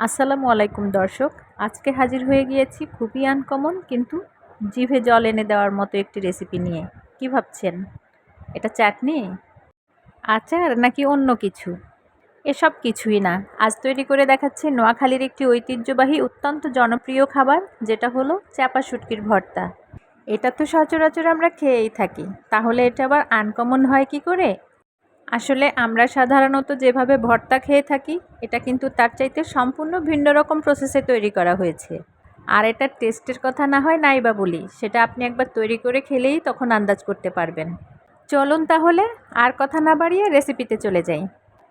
আসসালামু আলাইকুম দর্শক। আজকে হাজির হয়ে গিয়েছি খুবই আনকমন কিন্তু জিভে জল এনে দেওয়ার মতো একটি রেসিপি নিয়ে। কি ভাবছেন? এটা চাটনি, আচার নাকি অন্য কিছু? এসব কিছুই না। আজ তৈরি করে দেখাচ্ছি নোয়াখালীর একটি ঐতিহ্যবাহী অত্যন্ত জনপ্রিয় খাবার, যেটা হলো চাপা শুটকির ভর্তা। এটা তো সচরাচর আমরা খেয়েই থাকি, তাহলে এটা আবার আনকমন হয় কি করে? আসলে আমরা সাধারণত যেভাবে ভর্তা খেয়ে থাকি, এটা কিন্তু তার চাইতে সম্পূর্ণ ভিন্ন রকম প্রসেসে তৈরি করা হয়েছে। আর এটার টেস্টের কথা না হয় নাই বা বলি, সেটা আপনি একবার তৈরি করে খেলেই তখন আন্দাজ করতে পারবেন। চলুন তাহলে আর কথা না বাড়িয়ে রেসিপিতে চলে যাই।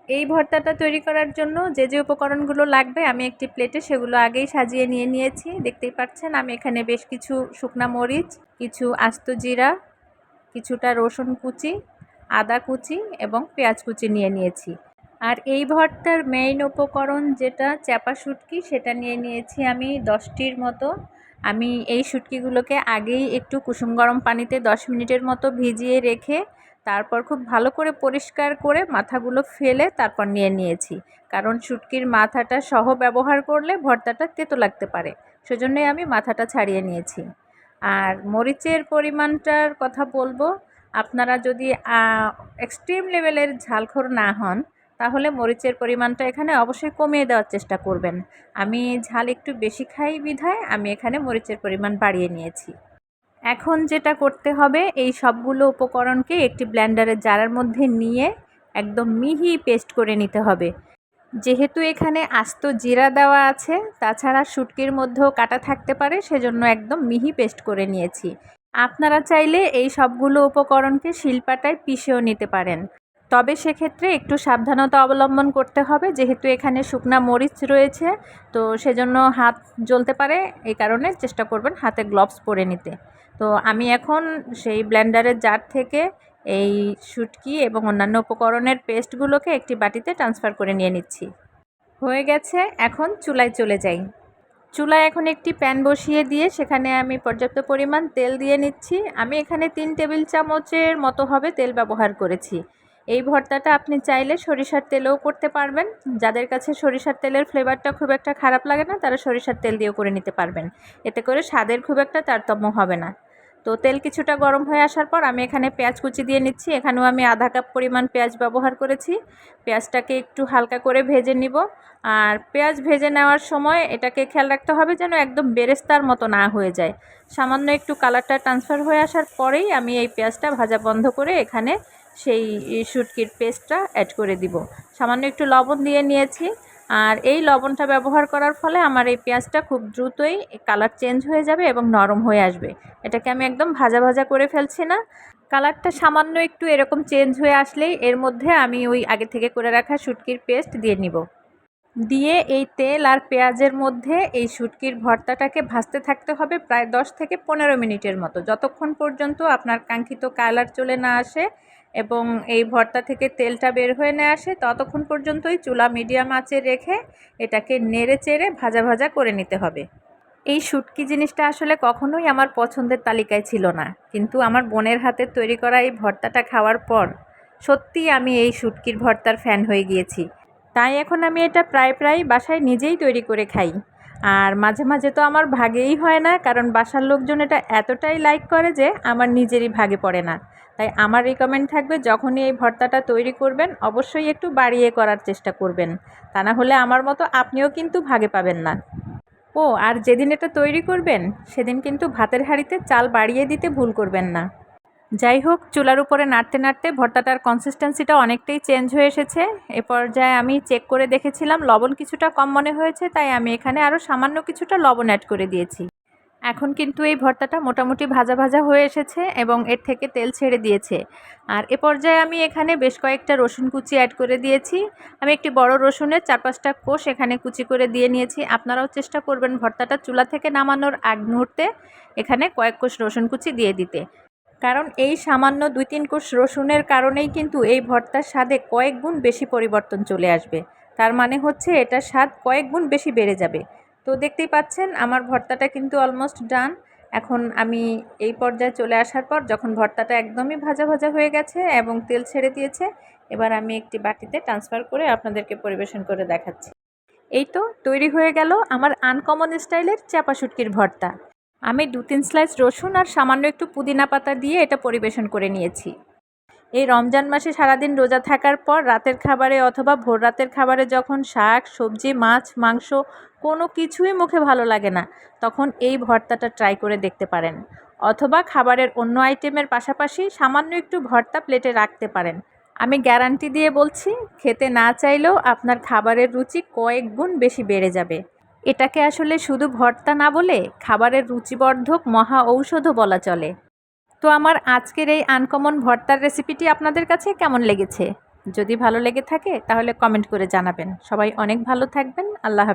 এই ভর্তাটা তৈরি করার জন্য যে যে উপকরণগুলো লাগবে আমি একটি প্লেটে সেগুলো আগেই সাজিয়ে নিয়েছি। দেখতেই পাচ্ছেন আমি এখানে বেশ কিছু শুকনা মরিচ, কিছু আস্ত জিরা, কিছুটা রসুন কুচি, আদা কুচি এবং পেঁয়াজ কুচি নিয়েছি। আর এই ভর্তার মেইন উপকরণ যেটা চাপা শুটকি, সেটা নিয়েছি আমি 10টির মতো। আমি এই শুটকিগুলোকে আগেই একটু কুসুম গরম পানিতে 10 মিনিটের মতো ভিজিয়ে রেখে তারপর খুব ভালো করে পরিষ্কার করে মাথাগুলো ফেলে তারপর নিয়েছি। কারণ শুটকির মাথাটা সহ ব্যবহার করলে ভর্তাটা তেতো লাগতে পারে, সেজন্যই আমি মাথাটা ছাড়িয়ে নিয়েছি। আর মরিচের পরিমাণটার কথা বলবো, আপনারা যদি এক্সট্রিম লেভেলের ঝালখোর না হন, তাহলে মরিচের পরিমাণটা এখানে অবশ্যই কমিয়ে দেওয়ার চেষ্টা করবেন। আমি ঝাল একটু বেশি খাই বিধায় আমি এখানে মরিচের পরিমাণ বাড়িয়ে নিয়েছি। এখন যেটা করতে হবে, এই সবগুলো উপকরণকে একটি ব্লেন্ডারের জারের মধ্যে নিয়ে একদম মিহি পেস্ট করে নিতে হবে। যেহেতু এখানে আস্ত জিরা দেওয়া আছে, তাছাড়া শুটকির মধ্যেও কাটা থাকতে পারে, সেজন্য একদম মিহি পেস্ট করে নিয়েছি। আপনারা চাইলে এই সবগুলো উপকরণকে শিলপাটায় পিষেও নিতে পারেন, তবে সেক্ষেত্রে একটু সাবধানতা অবলম্বন করতে হবে, যেহেতু এখানে শুকনা মরিচ রয়েছে, তো সেজন্য হাত জ্বলতে পারে। এই কারণে চেষ্টা করবেন হাতে গ্লোভস পরে নিতে। তো আমি এখন সেই ব্লেন্ডারের জার থেকে এই শুটকি এবং অন্যান্য উপকরণের পেস্টগুলোকে একটি বাটিতে ট্রান্সফার করে নিচ্ছি। হয়ে গেছে, এখন চুলায় চলে যাই। চুলায় এখন একটি প্যান বসিয়ে দিয়ে সেখানে আমি পর্যাপ্ত পরিমাণ তেল দিয়ে নিচ্ছি। আমি এখানে 3 টেবিল চামচের মতো হবে তেল ব্যবহার করেছি। এই ভর্তাটা আপনি চাইলে সরিষার তেলেও করতে পারবেন। যাদের কাছে সরিষার তেলের ফ্লেভারটা খুব একটা খারাপ লাগে না, তারা সরিষার তেল দিয়েও করে নিতে পারবেন। এতে করে স্বাদের খুব একটা তারতম্য হবে না। তো তেল কিছুটা গরম হয়ে আসার পর আমি এখানে পেঁয়াজ কুচি দিয়ে নিচ্ছি। এখানেও আমি আধা কাপ পরিমাণ পেঁয়াজ ব্যবহার করেছি। পেঁয়াজটাকে একটু হালকা করে ভেজে নিব। আর পেঁয়াজ ভেজে নেওয়ার সময় এটাকে খেয়াল রাখতে হবে যেন একদম বেরেস্তার মতো না হয়ে যায়। সামান্য একটু কালারটা ট্রান্সফার হয়ে আসার পরেই আমি এই পেঁয়াজটা ভাজা বন্ধ করে এখানে সেই শুটকির পেস্টটা অ্যাড করে দিব। সামান্য একটু লবণ দিয়ে নিয়েছি। আর এই লবণটা ব্যবহার করার ফলে আমার এই পেঁয়াজটা খুব দ্রুতই কালার চেঞ্জ হয়ে যাবে এবং নরম হয়ে আসবে। এটাকে আমি একদম ভাজা ভাজা করে ফেলছি না। কালারটা সামান্য একটু এরকম চেঞ্জ হয়ে আসলেই এর মধ্যে আমি ওই আগে থেকে করে রাখা শুটকির পেস্ট দিয়ে নিব। দিয়ে এই তেল আর পেঁয়াজের মধ্যে এই শুটকির ভর্তাটাকে ভাজতে থাকতে হবে প্রায় 10 থেকে 15 মিনিটের মতো, যতক্ষণ পর্যন্ত আপনার কাঙ্ক্ষিত কালার চলে না আসে এবং এই ভর্তা থেকে তেলটা বের হয়ে না আসে, ততক্ষণ পর্যন্তই চুলা মিডিয়াম আঁচে রেখে এটাকে নেড়ে চেড়ে ভাজা ভাজা করে নিতে হবে। এই শুটকি জিনিসটা আসলে কখনোই আমার পছন্দের তালিকায় ছিল না, কিন্তু আমার বোনের হাতের তৈরি করা এই ভর্তাটা খাওয়ার পর সত্যিই আমি এই শুটকির ভর্তার ফ্যান হয়ে গিয়েছি। তাই এখন আমি এটা প্রায় বাসায় নিজেই তৈরি করে খাই। আর মাঝে মাঝে তো আমার ভাগেই হয় না, কারণ বাসার লোকজন এটা এতটাই লাইক করে যে আমার নিজেরই ভাগে পড়ে না। তাই আমার রিকমেন্ড থাকবে, যখনই এই ভর্তাটা তৈরি করবেন অবশ্যই একটু বাড়িয়ে করার চেষ্টা করবেন, তা না হলে আমার মতো আপনিও কিন্তু ভাগে পাবেন না। ও আর যেদিন এটা তৈরি করবেন সেদিন কিন্তু ভাতের হাঁড়িতে চাল বাড়িয়ে দিতে ভুল করবেন না। যাই হোক, চুলার উপরে নাড়তে নাড়তে ভর্তাটার কনসিস্টেন্সিটা অনেকটাই চেঞ্জ হয়ে এসেছে। এ পর্যায়ে আমি চেক করে দেখেছিলাম লবণ কিছুটা কম মনে হয়েছে, তাই আমি এখানে আরও সামান্য কিছুটা লবণ অ্যাড করে দিয়েছি। এখন কিন্তু এই ভর্তাটা মোটামুটি ভাজা ভাজা হয়ে এসেছে এবং এর থেকে তেল ছেড়ে দিয়েছে। আর এ পর্যায়ে আমি এখানে বেশ কয়েকটা রসুন কুচি অ্যাড করে দিয়েছি। আমি একটি বড় রসুনের 4-5টা কোষ এখানে কুচি করে দিয়ে নিয়েছি। আপনারাও চেষ্টা করবেন ভর্তাটা চুলা থেকে নামানোর আগ মুহূর্তে এখানে কয়েক কোষ রসুন কুচি দিয়ে দিতে, কারণ এই সামান্য 2-3 কোষ রসুনের কারণেই কিন্তু এই ভর্তার স্বাদে কয়েক গুণ বেশি পরিবর্তন চলে আসবে। তার মানে হচ্ছে এটার স্বাদ কয়েক গুণ বেশি বেড়ে যাবে। তো দেখতেই পাচ্ছেন আমার ভর্তাটা কিন্তু অলমোস্ট ডান। এখন আমি এই পর্যায়ে চলে আসার পর যখন ভর্তাটা একদমই ভাজা ভাজা হয়ে গেছে এবং তেল ছেড়ে দিয়েছে, এবার আমি একটি বাটিতে ট্রান্সফার করে আপনাদেরকে পরিবেশন করে দেখাচ্ছি। এই তো তৈরি হয়ে গেল আমার আনকমন স্টাইলের চাপা শুটকির ভর্তা। আমি 2-3 স্লাইস রসুন আর সামান্য একটু পুদিনা পাতা দিয়ে এটা পরিবেশন করে নিয়েছি। এই রমজান মাসে সারাদিন রোজা থাকার পর রাতের খাবারে অথবা ভোর রাতের খাবারে যখন শাক, সবজি, মাছ, মাংস কোনো কিছুই মুখে ভালো লাগে না, তখন এই ভর্তাটা ট্রাই করে দেখতে পারেন। অথবা খাবারের অন্য আইটেমের পাশাপাশি সামান্য একটু ভর্তা প্লেটে রাখতে পারেন। আমি গ্যারান্টি দিয়ে বলছি, খেতে না চাইলেও আপনার খাবারের রুচি কয়েক গুণ বেশি বেড়ে যাবে। এটাকে আসলে শুধু ভর্তা না বলে খাবারের রুচিবর্ধক মহা ঔষধও বলা চলে। তো আমার আজকের এই আনকমন ভর্তার রেসিপিটি আপনাদের কাছে কেমন লেগেছে? যদি ভালো লেগে থাকে তাহলে কমেন্ট করে জানাবেন। সবাই অনেক ভালো থাকবেন। আল্লাহ হাফেজ।